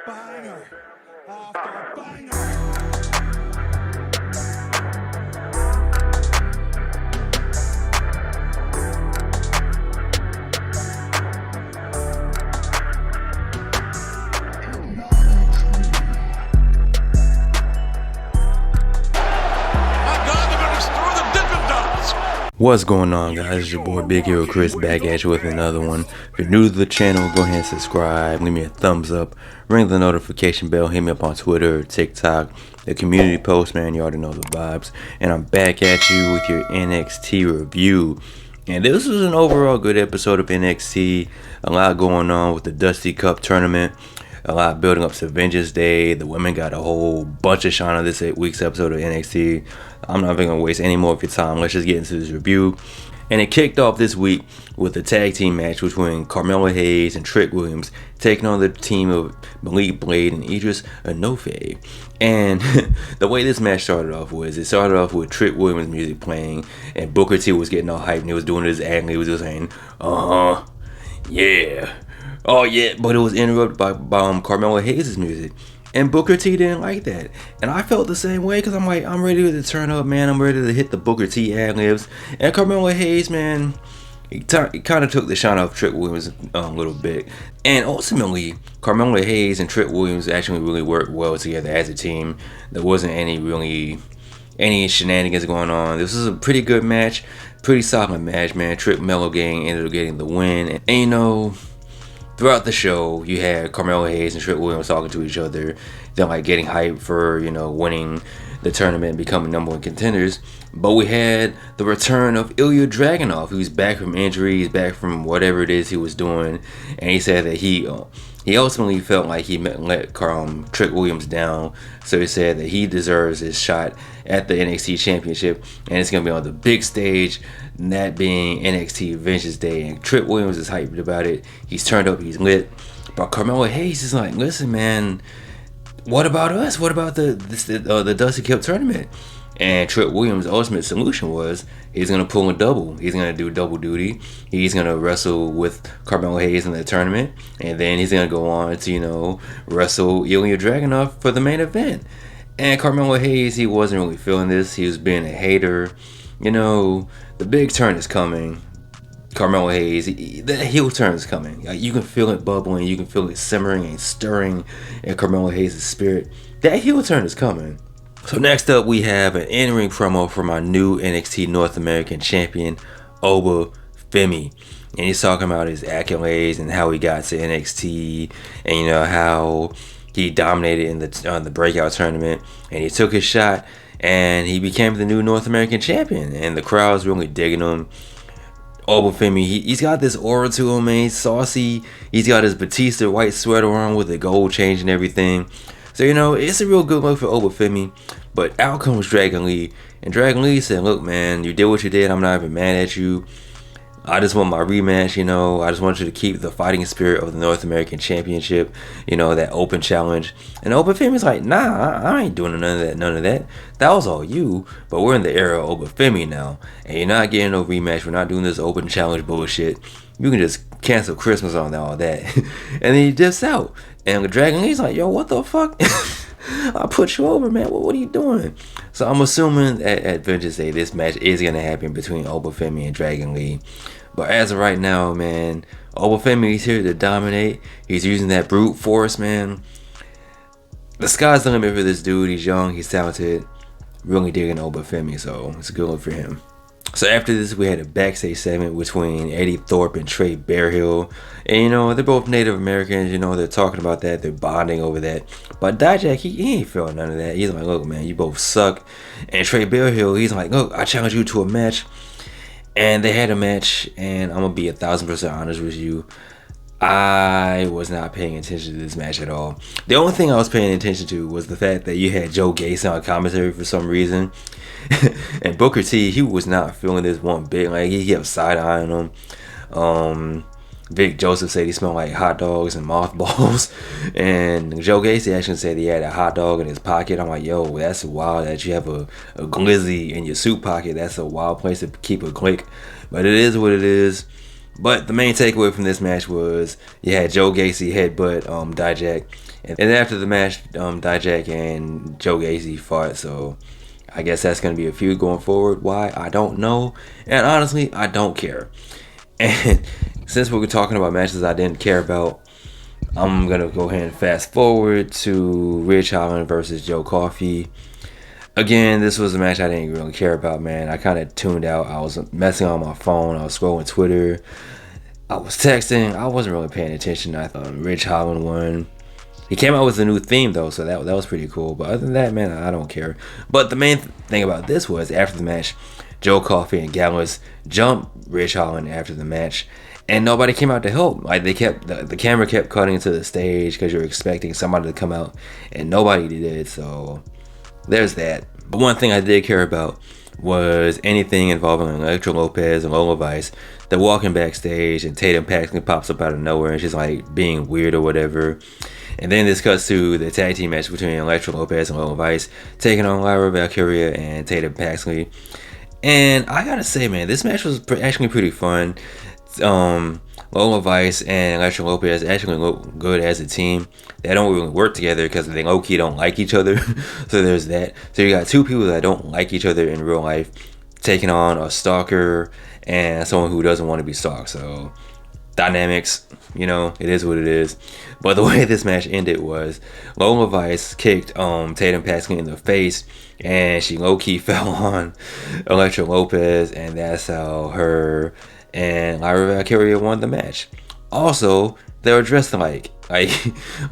Banger after banger. What's going on, guys? It's your boy Big Hero Chris back at you with another one. If you're new to the channel, go ahead and subscribe, leave me a thumbs up, ring the notification bell, hit me up on Twitter, TikTok, the community post, man, you already know the vibes. And I'm back at you with your NXT review. And this was an overall good episode of NXT. A lot going on with the Dusty Cup tournament. A lot building up to Vengence Day. The women got a whole bunch of shine on this week's episode of NXT. I'm not even going to waste any more of your time. Let's just get into this review. And it kicked off this week with a tag team match between Carmelo Hayes and Trick Williams taking on the team of Malik Blade and Idris Enofe. And the way this match started off was, it started off with Trick Williams music playing, and Booker T was getting all hyped and he was doing his ad and he was just saying, yeah. Oh yeah, but it was interrupted by Carmelo Hayes' music. And Booker T didn't like that. And I felt the same way because I'm like, I'm ready to turn up, man. I'm ready to hit the Booker T ad-libs. And Carmelo Hayes, man, he kind of took the shine off Trick Williams a little bit. And ultimately, Carmelo Hayes and Trick Williams actually really worked well together as a team. There wasn't any shenanigans going on. This was a pretty good match. Pretty solid match, man. Trick Mello gang ended up getting the win. And you know, throughout the show, you had Carmelo Hayes and Trick Williams talking to each other. They're like getting hyped for, you know, winning the tournament and becoming #1 contenders. But we had the return of Ilja Dragunov, who's back from injury. He's back from whatever it is he was doing. And he said that he ultimately felt like he let Trick Williams down. So he said that he deserves his shot at the NXT Championship. And it's going to be on the big stage, and that being NXT Vengence Day. And Trick Williams is hyped about it. He's turned up, he's lit. But Carmelo Hayes is like, listen, man, what about us? What about the Dusty Cup tournament? And Trick Williams' ultimate solution was he's going to pull a double. He's going to do double duty. He's going to wrestle with Carmelo Hayes in the tournament. And then he's going to go on to, you know, wrestle Ilja Dragunov for the main event. And Carmelo Hayes, he wasn't really feeling this. He was being a hater. You know, the big turn is coming. Carmelo Hayes, the heel turn is coming. You can feel it bubbling. You can feel it simmering and stirring in Carmelo Hayes' spirit. That heel turn is coming. So next up, we have an in-ring promo from our new NXT North American champion, Oba Femi. And he's talking about his accolades and how he got to NXT, and you know how he dominated in the breakout tournament, and he took his shot and he became the new North American champion, and the crowd's really digging him. Oba Femi, he's got this aura to him, man. He's saucy. He's got his Batista white sweater on with the gold chain and everything. So, you know, it's a real good look for Oba Femi. But out comes Dragon Lee. And Dragon Lee said, look, man, you did what you did. I'm not even mad at you. I just want my rematch, you know. I just want you to keep the fighting spirit of the North American Championship, you know, that open challenge. And Oba Femi's like, nah, I ain't doing none of that. That was all you. But we're in the era of Oba Femi now. And you're not getting no rematch. We're not doing this open challenge bullshit. You can just cancel Christmas on all that. And then he dips out. And the Dragon Lee's like, yo, what the fuck? I put you over, man. What are you doing? So I'm assuming at Vengence Day, this match is going to happen between Oba Femi and Dragon Lee. But as of right now, man, Oba Femi is here to dominate. He's using that brute force, man. The sky's the limit for this dude. He's young, he's talented. Really digging Oba Femi, so it's a good look for him. So after this, we had a backstage segment between Eddie Thorpe and Trey Bearhill. And, you know, they're both Native Americans. You know, they're talking about that. They're bonding over that. But Dijak, he ain't feeling none of that. He's like, look, man, you both suck. And Trey Bearhill, he's like, look, I challenge you to a match. And they had a match. And I'm going to be 1,000% honest with you. I was not paying attention to this match at all. The only thing I was paying attention to was the fact that you had Joe Gacy on commentary for some reason. And Booker T, he was not feeling this one bit. Like, he kept side-eyeing him. Vic Joseph said he smelled like hot dogs and mothballs. And Joe Gacy actually said he had a hot dog in his pocket. I'm like, yo, that's wild that you have a glizzy in your suit pocket. That's a wild place to keep a click. But it is what it is. But the main takeaway from this match was you had Joe Gacy headbutt Dijak. And after the match, Dijak and Joe Gacy fought. So I guess that's going to be a feud going forward. Why? I don't know. And honestly, I don't care. And since we were talking about matches I didn't care about, I'm going to go ahead and fast forward to Ridge Holland versus Joe Coffey. Again, this was a match I didn't really care about, man. I kind of tuned out. I was messing on my phone. I was scrolling Twitter. I was texting. I wasn't really paying attention. I thought Ridge Holland won. He came out with a new theme, though, so that was pretty cool. But other than that, man, I don't care. But the main thing about this was, after the match, Joe Coffey and Gallus jumped Ridge Holland after the match. And nobody came out to help. Like, they kept the camera kept cutting to the stage because you're expecting somebody to come out. And nobody did, so there's that. But one thing I did care about was anything involving Elektra Lopez and Lola Vice. They're walking backstage and Tatum Paxton pops up out of nowhere and she's like being weird or whatever. And then this cuts to the tag team match between Elektra Lopez and Lola Vice taking on Lyra Valkyria and Tatum Paxton. And I gotta say, man, this match was actually pretty fun. Lola Vice and Elektra Lopez actually look good as a team. They don't really work together because they low-key don't like each other. So there's that. So you got two people that don't like each other in real life taking on a stalker and someone who doesn't want to be stalked. So dynamics, you know, it is what it is. But the way this match ended was Lola Vice kicked Tatum Paxton in the face and she low-key fell on Elektra Lopez, and that's how her and Lyra Valkyria won the match. Also, they were dressed alike. Like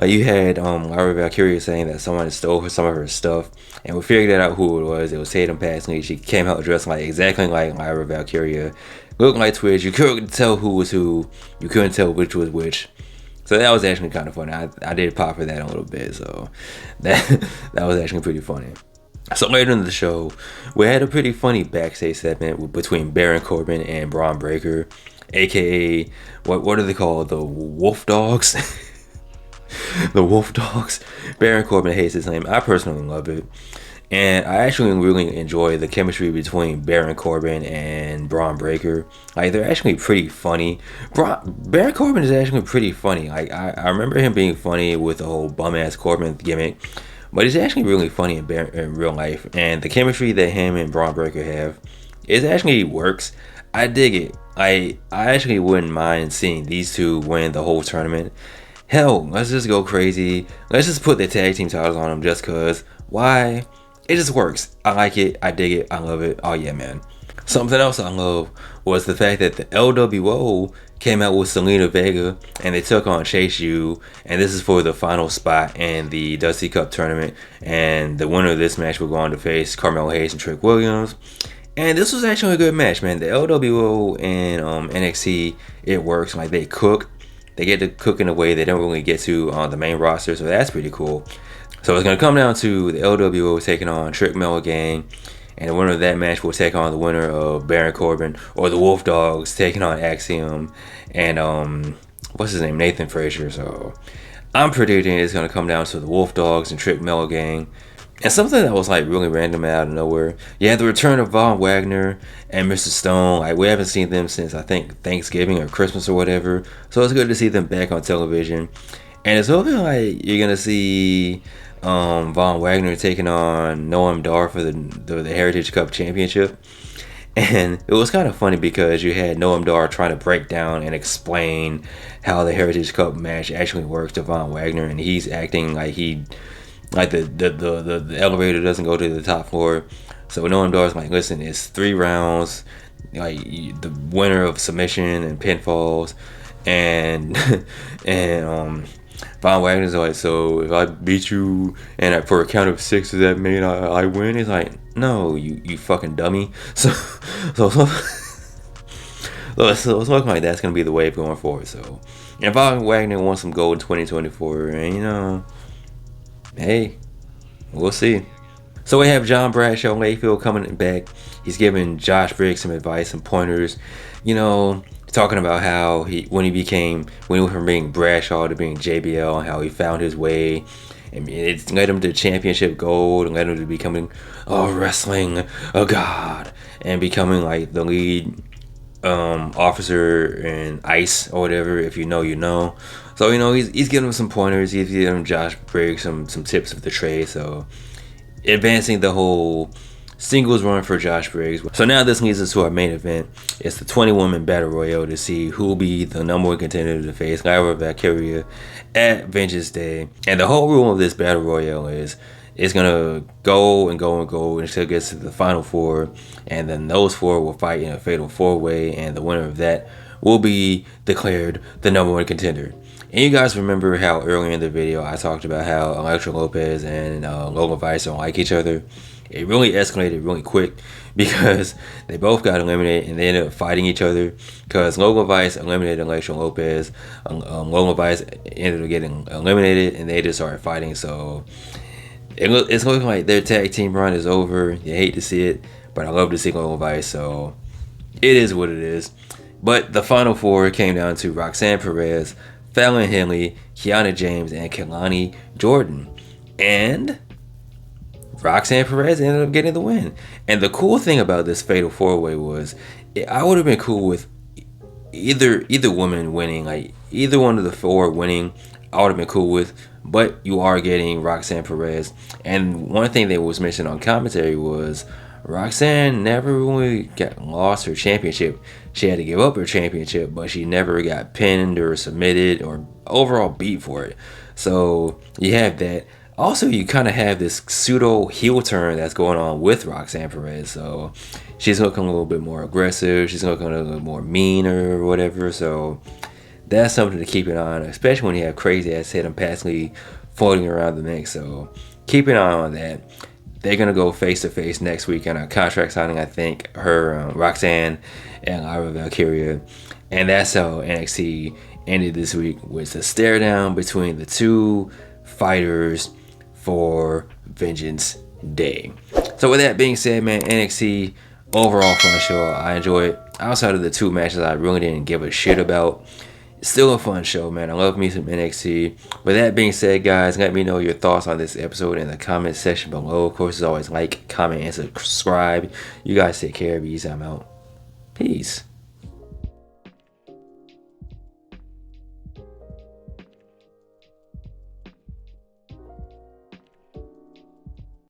you had Lyra Valkyria saying that someone stole some of her stuff, and we figured out who it was. It was Tatum Paxton. She came out dressed exactly like Lyra Valkyria. Looked like twins. You couldn't tell who was who. You couldn't tell which was which. So that was actually kind of funny. I did pop for that a little bit. So that was actually pretty funny. So later in the show, we had a pretty funny backstage segment between Baron Corbin and Braun Breaker, aka what are they called? The Wolf Dogs. The Wolf Dogs. Baron Corbin hates his name. I personally love it. And I actually really enjoy the chemistry between Baron Corbin and Braun Breaker. Like, they're actually pretty funny. Baron Corbin is actually pretty funny. Like, I remember him being funny with the whole bum-ass Corbin gimmick. But he's actually really funny in real life. And the chemistry that him and Braun Breaker have, it actually works. I dig it. I actually wouldn't mind seeing these two win the whole tournament. Hell, let's just go crazy. Let's just put the tag team titles on them just cause. Why? It just works. I like it. I dig it. I love it. Oh yeah, man. Something else I love was the fact that the LWO came out with Selena Vega and they took on Chase U, and this is for the final spot in the Dusty Cup tournament, and the winner of this match will go on to face Carmelo Hayes and Trick Williams. And this was actually a good match, man. The LWO and NXT, it works. Like, they cook. They get to cook in a way they don't really get to on the main roster, so that's pretty cool. So it's going to come down to the LWO taking on Trick Miller Gang, and the winner of that match will take on the winner of Baron Corbin, or the Wolf Dogs taking on Axiom and what's his name, Nathan Frazier. So I'm predicting it's going to come down to the Wolf Dogs and Trick Miller Gang. And something that was like really random out of nowhere, you had the return of Von Wagner and Mr. Stone. Like, we haven't seen them since I think Thanksgiving or Christmas or whatever, so it's good to see them back on television. And it's looking like you're gonna see Von Wagner taking on Noam Dar for the Heritage Cup Championship. And it was kind of funny because you had Noam Dar trying to break down and explain how the Heritage Cup match actually works to Von Wagner, and he's acting like the elevator doesn't go to the top floor. So Noam Dar's like, listen, it's 3 rounds, like the winner of submission and pinfalls, and Von Wagner's like, so if I beat you and for a count of 6, does that mean I win? He's like, no, you fucking dummy. So it's looking like that's gonna be the wave going forward. So, and Von Wagner wants some gold in 2024, and you know, hey, we'll see. So we have John Bradshaw Layfield coming back. He's giving Josh Briggs some advice and pointers, you know, talking about how he went from being Bradshaw to being JBL, and how he found his way, and it led him to championship gold and led him to becoming a wrestling god and becoming like the lead officer in ICE or whatever. If you know, you know. So he's giving him some pointers. He's giving him Josh Briggs some tips of the trade. So advancing the whole singles run for Josh Briggs. So now this leads us to our main event. It's the 20-woman battle royale to see who will be the number one contender to face Lyra Valkyria at Vengence Day. And the whole rule of this battle royale is it's gonna go and go and go until it gets to the final four, and then those four will fight in a fatal four-way, and the winner of that will be declared the number one contender. And you guys remember how earlier in the video I talked about how Elektra Lopez and Logan Vice don't like each other. It really escalated really quick because they both got eliminated and they ended up fighting each other because Logan Vice eliminated Elektra Lopez. Logan Vice ended up getting eliminated and they just started fighting. So it's looking like their tag team run is over. You hate to see it, but I love to see Logan Vice. So it is what it is. But the final four came down to Roxanne Perez, Fallon Henley, Kiana James, and Kelani Jordan. And Roxanne Perez ended up getting the win. And the cool thing about this fatal four-way was I would have been cool with either woman winning, like either one of the four winning. I would have been cool with, but you are getting Roxanne Perez. And one thing that was mentioned on commentary was Roxanne never really lost her championship. She had to give up her championship, but she never got pinned or submitted or overall beat for it. So you have that. Also, you kind of have this pseudo heel turn that's going on with Roxanne Perez. So she's looking a little bit more aggressive. She's looking a little bit more meaner or whatever. So that's something to keep an eye on, especially when you have crazy ass Tatum Paxley floating around the mix. So keep an eye on that. They're going to go face-to-face next week in a contract signing, I think, Roxanne and Lyra Valkyria. And that's how NXT ended this week, with a stare down between the two fighters for Vengeance Day. So with that being said, man, NXT, overall fun show. I enjoy it. Outside of the two matches I really didn't give a shit about, still a fun show, man. I love me some NXT. With that being said, guys, let me know your thoughts on this episode in the comment section below. Of course, as always, like, comment, and subscribe. You guys take care of you. I'm out. Peace.